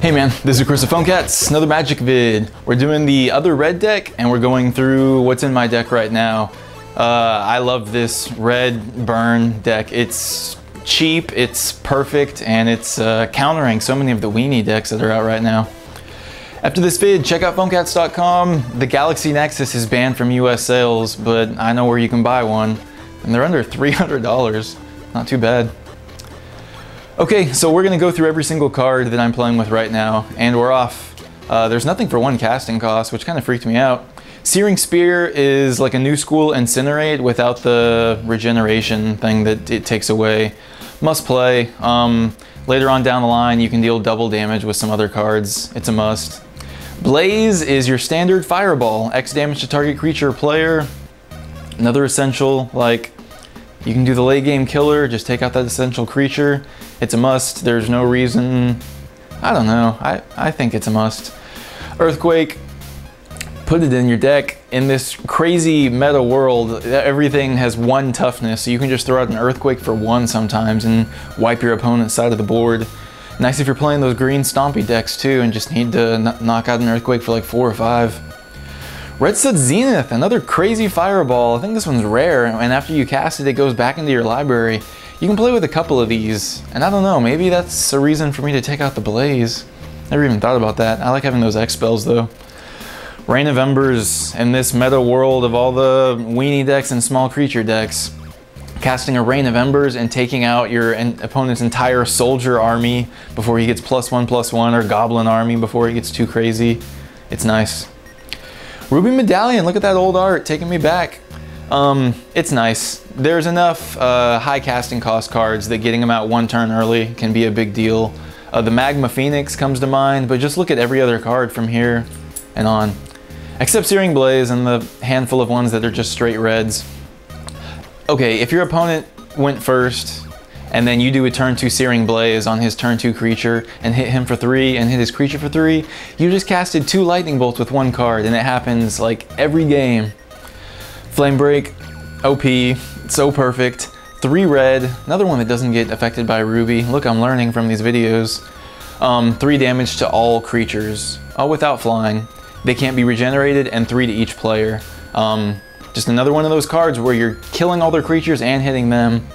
Hey man, this is Chris of PhoneCats, another Magic vid. We're doing the other red deck and we're going through what's in my deck right now. I love this red burn deck. It's cheap, it's perfect, and it's countering so many of the weenie decks that are out right now. After this vid, check out PhoneCats.com. The Galaxy Nexus is banned from US sales, but I know where you can buy one, and they're under $300. Not too bad. Okay, so we're gonna go through every single card that I'm playing with right now, and we're off. There's nothing for one casting cost, which kind of freaked me out. Searing Spear is like a new school Incinerate without the regeneration thing that it takes away. Must play. Later on down the line, you can deal double damage with some other cards. It's a must. Blaze is your standard fireball. X damage to target creature or player. Another essential, like, you can do the late game killer, just take out that essential creature. It's a must. There's no reason, I don't know, I think it's a must. Earthquake, put it in your deck. In this crazy meta world, everything has one toughness, so you can just throw out an Earthquake for one sometimes and wipe your opponent's side of the board. Nice if you're playing those green stompy decks too and just need to knock out an Earthquake for like 4 or 5. Red Stud Zenith, another crazy fireball. I think this one's rare, and after you cast it, it goes back into your library. You can play with a couple of these, and I don't know, maybe that's a reason for me to take out the Blaze. Never even thought about that. I like having those X spells though. Rain of Embers, in this meta world of all the weenie decks and small creature decks, casting a Rain of Embers and taking out your opponent's entire soldier army before he gets +1/+1, or goblin army before he gets too crazy. It's nice. Ruby Medallion, look at that old art, taking me back. It's nice. There's enough high casting cost cards that getting them out one turn early can be a big deal. The Magma Phoenix comes to mind, but just look at every other card from here and on. Except Searing Blaze and the handful of ones that are just straight reds. Okay, if your opponent went first, and then you do a turn 2 Searing Blaze on his turn 2 creature and hit him for 3 and hit his creature for 3, you just casted 2 lightning bolts with 1 card, and it happens like every game. Flame Break, OP, so perfect. 3 red, another one that doesn't get affected by Ruby. Look, I'm learning from these videos. 3 damage to all creatures, without flying. They can't be regenerated, and 3 to each player. Just another one of those cards where you're killing all their creatures and hitting them.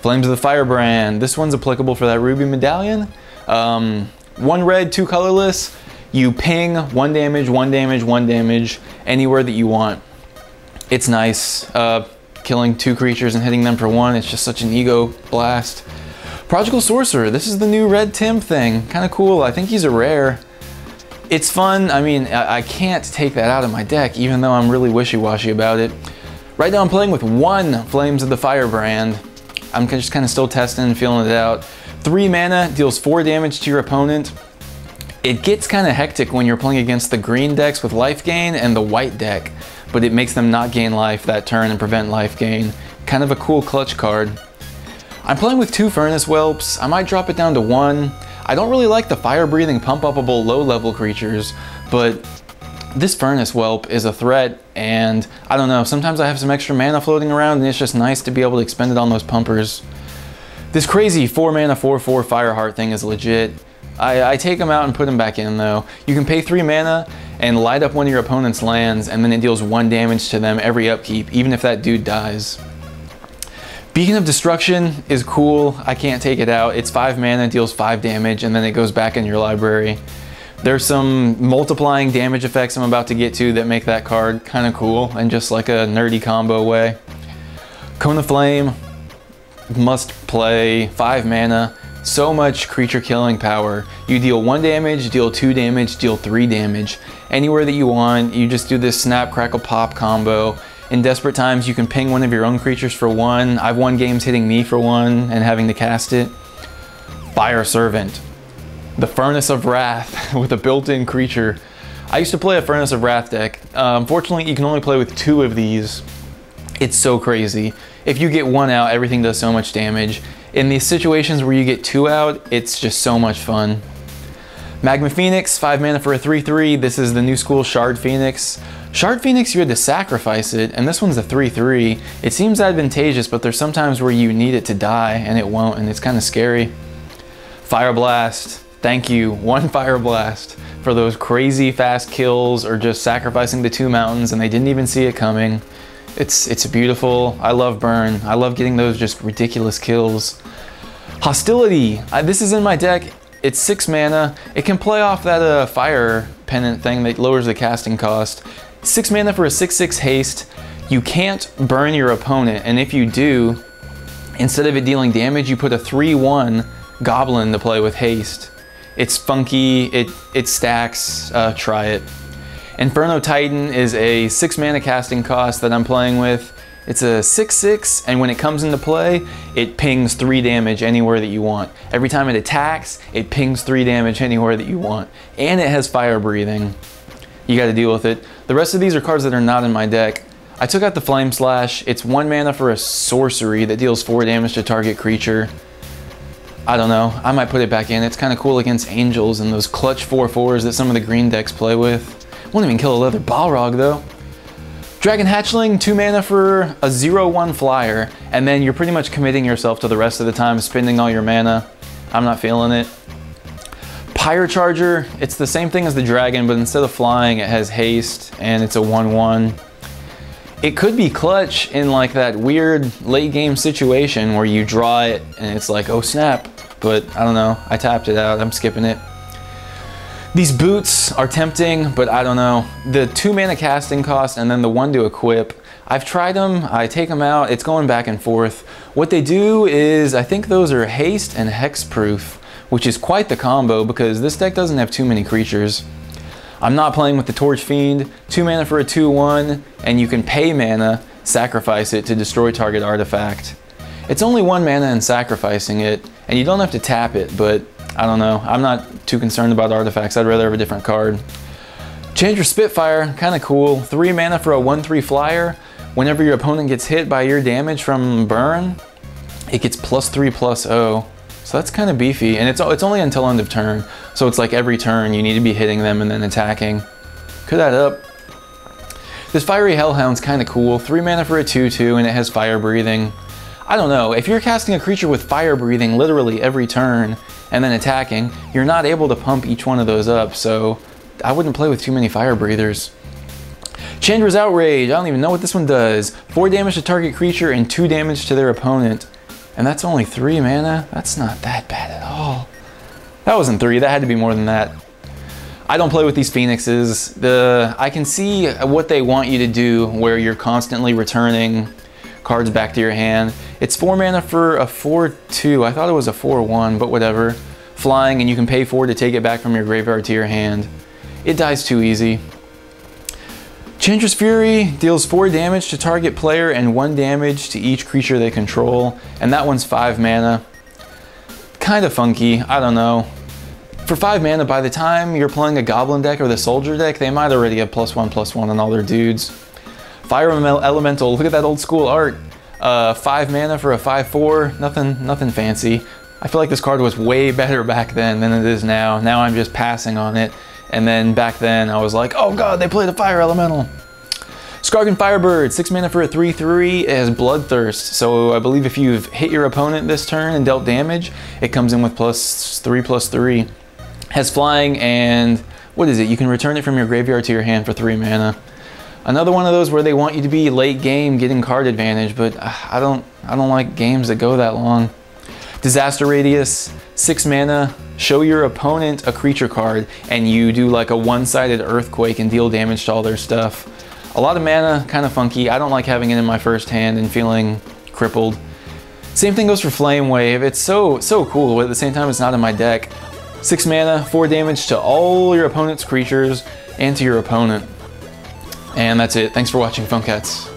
Flames of the Firebrand. This one's applicable for that Ruby Medallion. 1 red, 2 colorless. You ping 1 damage, 1 damage, 1 damage anywhere that you want. It's nice. Killing 2 creatures and hitting them for 1. It's just such an ego blast. Prodigal Sorcerer. This is the new red Tim thing. Kind of cool. I think he's a rare. It's fun. I mean, I can't take that out of my deck, even though I'm really wishy-washy about it. Right now I'm playing with 1 Flames of the Firebrand. I'm just kind of still testing and feeling it out. 3 mana, deals 4 damage to your opponent. It gets kind of hectic when you're playing against the green decks with life gain and the white deck, but it makes them not gain life that turn and prevent life gain. Kind of a cool clutch card. I'm playing with 2 Furnace Whelps. I might drop it down to 1. I don't really like the fire-breathing pump-upable low-level creatures, but this Furnace Whelp is a threat, and I don't know, sometimes I have some extra mana floating around and it's just nice to be able to expend it on those pumpers. This crazy 4 mana 4/4 Fireheart thing is legit. I take them out and put them back in though. You can pay 3 mana and light up one of your opponent's lands, and then it deals 1 damage to them every upkeep, even if that dude dies. Beacon of Destruction is cool. I can't take it out. It's 5 mana, deals 5 damage, and then it goes back in your library. There's some multiplying damage effects I'm about to get to that make that card kind of cool and just like a nerdy combo way. Cone of Flame, must play, 5 mana, so much creature killing power. You deal 1 damage, deal 2 damage, deal 3 damage. Anywhere that you want, you just do this snap, crackle, pop combo. In desperate times, you can ping one of your own creatures for 1. I've won games hitting me for 1 and having to cast it. Fire Servant. The Furnace of Wrath with a built-in creature. I used to play a Furnace of Wrath deck. Unfortunately, you can only play with 2 of these. It's so crazy. If you get 1 out, everything does so much damage. In these situations where you get 2 out, it's just so much fun. Magma Phoenix, 5 mana for a 3/3. This is the new school Shard Phoenix. Shard Phoenix, you had to sacrifice it, and this one's a 3/3. It seems advantageous, but there's sometimes where you need it to die and it won't, and it's kind of scary. Fire Blast, Thank you, 1 Fire Blast, for those crazy fast kills or just sacrificing the 2 mountains and they didn't even see it coming. It's beautiful. I love burn. I love getting those just ridiculous kills. Hostility. This is in my deck. It's 6 mana. It can play off that fire pennant thing that lowers the casting cost. 6 mana for a 6/6 haste. You can't burn your opponent, and if you do, instead of it dealing damage, you put a 3/1 goblin to play with haste. It's funky, it stacks, try it. Inferno Titan is a 6 mana casting cost that I'm playing with. It's a 6/6, and when it comes into play, it pings 3 damage anywhere that you want. Every time it attacks, it pings 3 damage anywhere that you want. And it has fire breathing. You gotta deal with it. The rest of these are cards that are not in my deck. I took out the Flame Slash. It's 1 mana for a sorcery that deals 4 damage to target creature. I don't know, I might put it back in. It's kind of cool against angels and those clutch 4/4s that some of the green decks play with. Won't even kill a leather Balrog though. Dragon Hatchling, 2 mana for a 0/1 flyer, and then you're pretty much committing yourself to the rest of the time, spending all your mana. I'm not feeling it. Pyre Charger, it's the same thing as the dragon, but instead of flying, it has haste, and it's a 1/1. It could be clutch in like that weird late game situation where you draw it and it's like, oh snap, but I don't know, I tapped it out, I'm skipping it. These boots are tempting, but I don't know. The 2 mana casting cost and then the 1 to equip, I've tried them, I take them out, it's going back and forth. What they do is, I think those are haste and hexproof, which is quite the combo because this deck doesn't have too many creatures. I'm not playing with the Torch Fiend, 2 mana for a 2/1, and you can pay mana, sacrifice it to destroy target artifact. It's only 1 mana and sacrificing it, and you don't have to tap it, but I don't know. I'm not too concerned about artifacts. I'd rather have a different card. Chandra Spitfire, kind of cool. 3 mana for a 1/3 flyer. Whenever your opponent gets hit by your damage from burn, it gets +3/+0. So that's kind of beefy, and it's only until end of turn. So it's like every turn you need to be hitting them and then attacking. Could add up. This Fiery Hellhound's kind of cool. 3 mana for a 2/2, and it has fire breathing. I don't know, if you're casting a creature with fire breathing literally every turn and then attacking, you're not able to pump each one of those up, so I wouldn't play with too many fire breathers. Chandra's Outrage, I don't even know what this one does. 4 damage to target creature and 2 damage to their opponent. And that's only 3 mana? That's not that bad at all. That wasn't 3, that had to be more than that. I don't play with these Phoenixes. I can see what they want you to do where you're constantly returning cards back to your hand. It's 4 mana for a 4/2. I thought it was a 4/1, but whatever. Flying, and you can pay 4 to take it back from your graveyard to your hand. It dies too easy. Chandra's Fury deals 4 damage to target player and 1 damage to each creature they control, and that one's 5 mana. Kind of funky, I don't know. For 5 mana, by the time you're playing a Goblin deck or the Soldier deck, they might already have +1/+1 on all their dudes. Fire Elemental, look at that old school art. 5 mana for a 5/4, nothing fancy. I feel like this card was way better back then than it is now. Now I'm just passing on it. And then back then I was like, oh god, they played a Fire Elemental. Skargan Firebird, 6 mana for a 3/3, it has Bloodthirst. So I believe if you've hit your opponent this turn and dealt damage, it comes in with +3/+3. Has flying, and what is it? You can return it from your graveyard to your hand for 3 mana. Another one of those where they want you to be late game getting card advantage, but I don't like games that go that long. Disaster Radius, 6 mana, show your opponent a creature card, and you do like a one-sided earthquake and deal damage to all their stuff. A lot of mana, kind of funky. I don't like having it in my first hand and feeling crippled. Same thing goes for Flame Wave. It's so cool, but at the same time it's not in my deck. 6 mana, 4 damage to all your opponent's creatures and to your opponent. And that's it. Thanks for watching, PhoneCats.